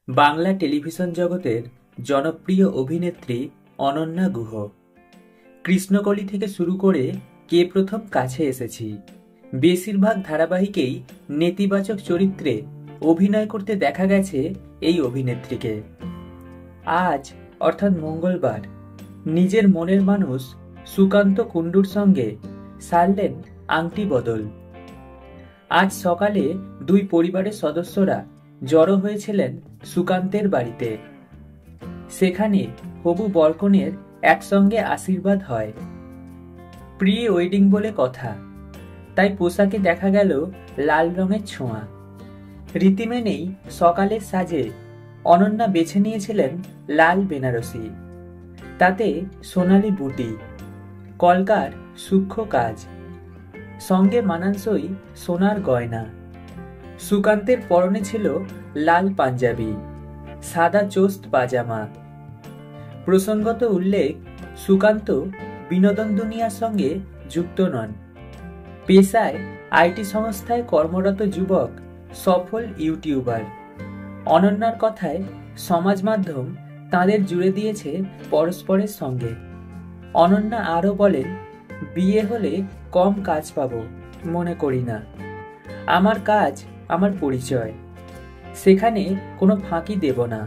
Bangla television জগতের জনপ্রিয় অভিনেত্রী অনন্যা গুহ। কৃষ্ণকলি থেকে শুরু করে কে প্রথম কাছে এসেছি, বেশিরভাগ ধারাবাহিকেই নেতিবাচক চরিত্রে অভিনয় করতে দেখা গেছে এই অভিনেত্রীকে। আজ অর্থাৎ মঙ্গলবার নিজের মনের মানুষ সুকান্ত কুণ্ডুর সঙ্গে সারলেন আংটি বদল। আজ সকালে দুই পরিবারের সদস্যরা জড়ো হয়েছিলেন সুকান্তের বাড়িতে। সেখানে হবু বরকনের একসঙ্গে আশীর্বাদ হয়। প্রি ওয়েডিং বলে কথা, তাই পোশাকে দেখা গেল লাল রঙের ছোঁয়া। রীতি মেনেই সকালের সাজে অনন্যা বেছে নিয়েছিলেন লাল বেনারসি, তাতে সোনালি বুটি, কলকার সূক্ষ্ম কাজ, সঙ্গে মানানসই সোনার গয়না। সুকান্তের পরনে ছিল লাল পাঞ্জাবি, সাদা চোস্ত পাজামা। প্রসঙ্গত উল্লেখ, সুকান্ত বিনোদন দুনিয়ার সঙ্গে যুক্ত নন। পেশায় আইটি সংস্থায় কর্মরত যুবক, সফল ইউটিউবার। অনন্যার কথায় সমাজ মাধ্যম তাঁদের জুড়ে দিয়েছে পরস্পরের সঙ্গে। অনন্যা আরও বলেন, বিয়ে হলে কম কাজ পাবো মনে করি না। আমার কাজ আমার পরিচয়, সেখানে কোনো ফাঁকি দেব না।